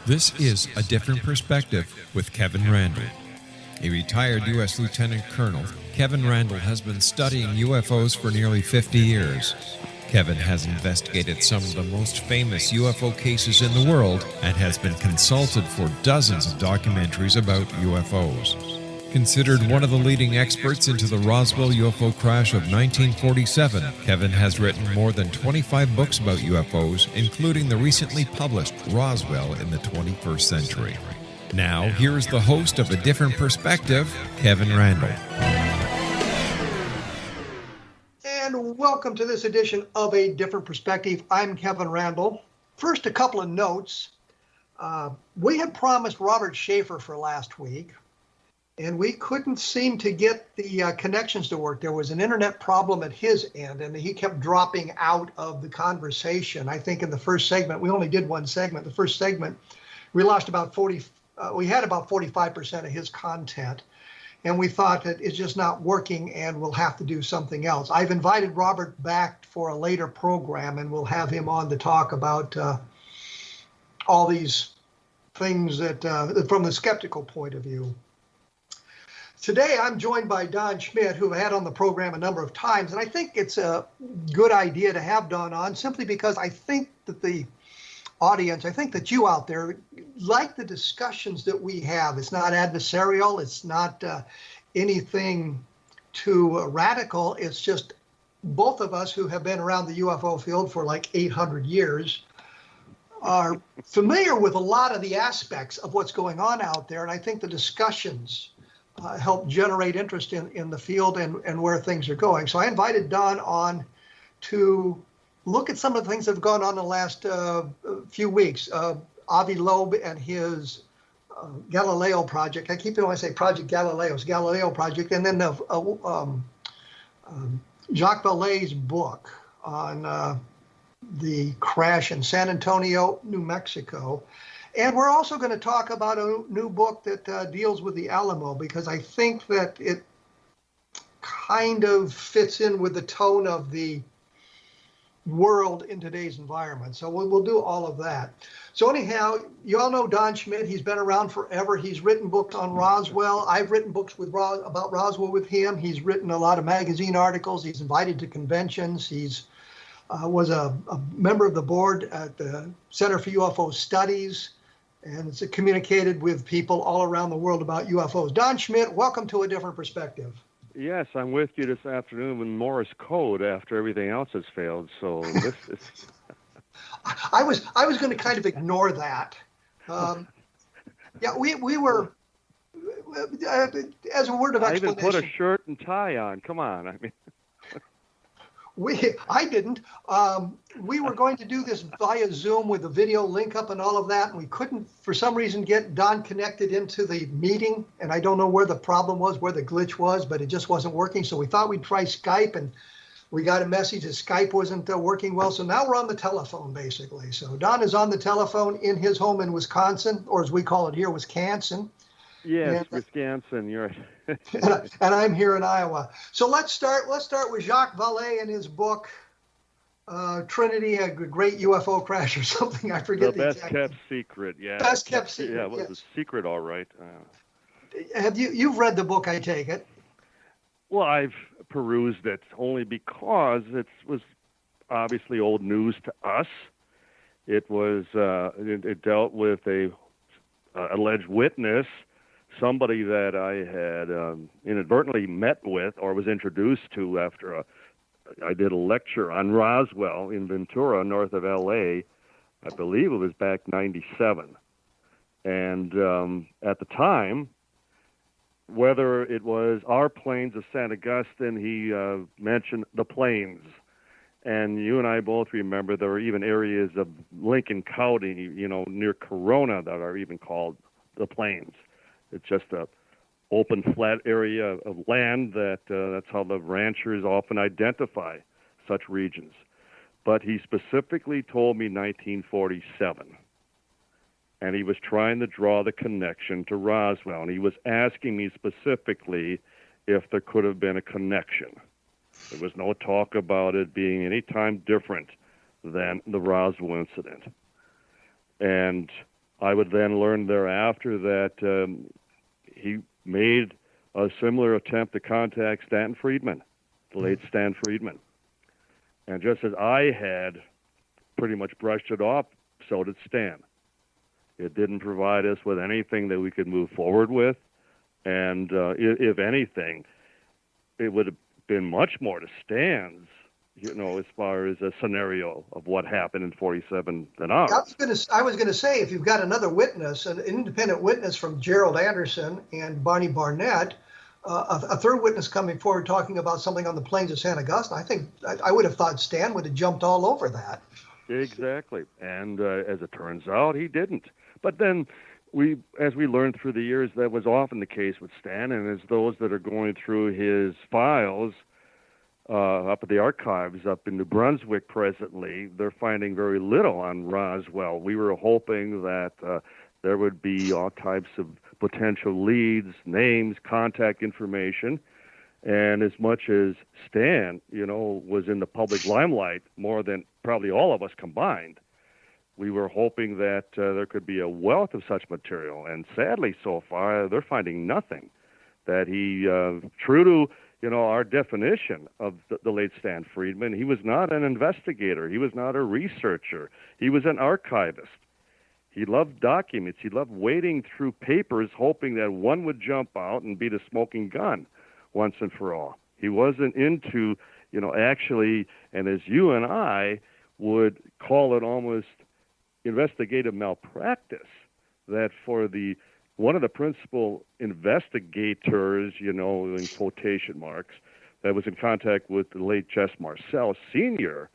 This is A Different Perspective with Kevin Randle. A retired U.S. Lieutenant Colonel, Kevin Randle has been studying UFOs for nearly 50 years. Kevin has investigated some of the most famous UFO cases in the world and has been consulted for dozens of documentaries about UFOs. Considered one of the leading experts into the Roswell UFO crash of 1947, Kevin has written more than 25 books about UFOs, including the recently published Roswell in the 21st Century. Now, here's the host of A Different Perspective, Kevin Randle. And welcome to this edition of A Different Perspective. I'm Kevin Randle. First, a couple of notes. We had promised Robert Schaefer for last week, and we couldn't seem to get the connections to work. There was an internet problem at his end, and he kept dropping out of the conversation. I think in the first segment, we only did one segment. The first segment, we lost about we had about 45% of his content, and we thought that it's just not working and we'll have to do something else. I've invited Robert back for a later program, and we'll have him on to talk about all these things that from the skeptical point of view. Today, I'm joined by Don Schmitt, who I've had on the program a number of times, and I think it's a good idea to have Don on simply because I think that the audience, I think that you out there like the discussions that we have. It's not adversarial. It's not anything too radical. It's just both of us who have been around the UFO field for like 800 years are familiar with a lot of the aspects of what's going on out there, and I think the discussions help generate interest in the field and where things are going. So I invited Don on to look at some of the things that have gone on in the last few weeks. Avi Loeb and his Galileo project. I keep wanting to say Project Galileo's Galileo project. And then Jacques Vallée's book on the crash in San Antonio, New Mexico. And we're also going to talk about a new book that deals with the Alamo, because I think that it kind of fits in with the tone of the world in today's environment. So we'll do all of that. So anyhow, you all know Don Schmitt. He's been around forever. He's written books on Roswell. I've written books about Roswell with him. He's written a lot of magazine articles. He's invited to conventions. He's was a member of the board at the Center for UFO Studies, and it's communicated with people all around the world about UFOs. Don Schmitt, welcome to A Different Perspective. Yes, I'm with you this afternoon with Morse code after everything else has failed. So this is. I was going to kind of ignore that. Yeah, we were as a word of explanation. I even put a shirt and tie on. Come on, I mean. I didn't. We were going to do this via Zoom with the video link up and all of that, and we couldn't, for some reason, get Don connected into the meeting, and I don't know where the problem was, where the glitch was, but it just wasn't working, so we thought we'd try Skype, and we got a message that Skype wasn't working well, so now we're on the telephone, basically. So Don is on the telephone in his home in Wisconsin, or as we call it here, Wisconsin. Yes, Wisconsin, you're right. and I'm here in Iowa. So let's start with Jacques Vallée and his book, Trinity, a great UFO crash or something. I forget the best kept secret. Yeah, best kept secret. Yeah, it was yes. a secret, all right. Have you've read the book? I take it. Well, I've perused it only because it was obviously old news to us. It was it dealt with a alleged witness, somebody that I had inadvertently met with or was introduced to after I did a lecture on Roswell in Ventura, north of L.A. I believe it was back 97. And at the time, whether it was our plains of St. Augustine, he mentioned the plains. And you and I both remember there were even areas of Lincoln County, near Corona that are even called the plains. It's just a open, flat area of land that's how the ranchers often identify such regions. But he specifically told me 1947, and he was trying to draw the connection to Roswell, and he was asking me specifically if there could have been a connection. There was no talk about it being any time different than the Roswell incident. And I would then learn thereafter that he made a similar attempt to contact Stan Friedman, the late Stan Friedman. And just as I had pretty much brushed it off, so did Stan. It didn't provide us with anything that we could move forward with. And if anything, it would have been much more to Stan's, as far as a scenario of what happened in 47 than ours. I was gonna say, if you've got another witness, an independent witness from Gerald Anderson and Barney Barnett, a third witness coming forward talking about something on the plains of San Augustine, I think I would have thought Stan would have jumped all over that. Exactly. And as it turns out, he didn't. But then as we learned through the years, that was often the case with Stan, and as those that are going through his files up at the archives up in New Brunswick presently, they're finding very little on Roswell. We were hoping that there would be all types of potential leads, names, contact information. And as much as Stan, was in the public limelight more than probably all of us combined, we were hoping that there could be a wealth of such material. And sadly, so far, they're finding nothing. That he, true to our definition of the late Stan Friedman, he was not an investigator. He was not a researcher. He was an archivist. He loved documents. He loved wading through papers, hoping that one would jump out and be the smoking gun once and for all. He wasn't into, actually, and as you and I would call it almost investigative malpractice, that for one of the principal investigators, in quotation marks, that was in contact with the late Jess Marcel Sr.,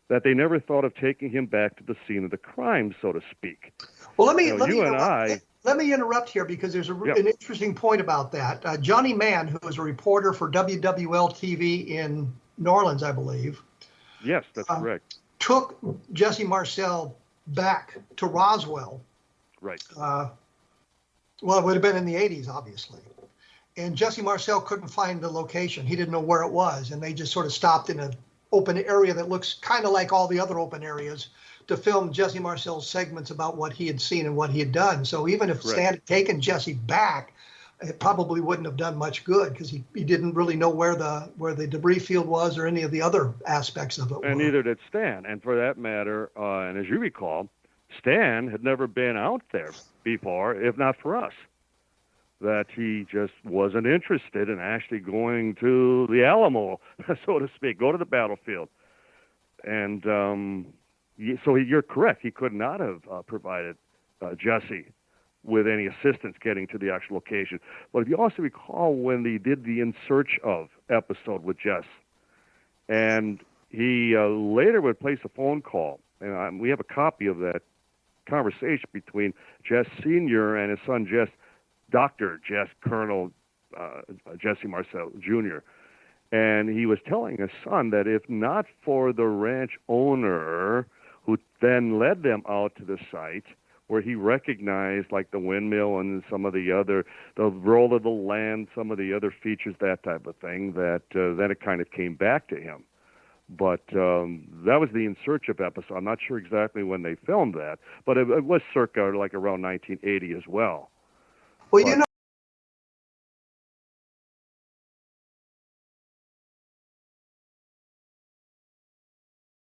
that they never thought of taking him back to the scene of the crime, so to speak. Well, let me interrupt here because there's an interesting point about that. Johnny Mann, who was a reporter for WWL TV in New Orleans, I believe. Yes, that's correct. Took Jesse Marcel back to Roswell. Right. Well, it would have been in the 80s, obviously. And Jesse Marcel couldn't find the location. He didn't know where it was. And they just sort of stopped in an open area that looks kind of like all the other open areas to film Jesse Marcel's segments about what he had seen and what he had done. So even if Stan had taken Jesse back, it probably wouldn't have done much good because he didn't really know where the debris field was or any of the other aspects of it. And neither did Stan. And for that matter, and as you recall, Stan had never been out there before, if not for us. That he just wasn't interested in actually going to the Alamo, so to speak, go to the battlefield. And so you're correct. He could not have provided Jesse with any assistance getting to the actual location. But if you also recall when they did the In Search Of episode with Jess, and he later would place a phone call, and we have a copy of that conversation between Jess Sr. and his son Jess, Dr. Jess Colonel Jesse Marcel Jr. And he was telling his son that if not for the ranch owner who then led them out to the site where he recognized like the windmill and some of the roll of the land, some of the other features, that type of thing, that then it kind of came back to him. But that was the In Search Of episode. I'm not sure exactly when they filmed that, but it was circa like around 1980 as well. Well,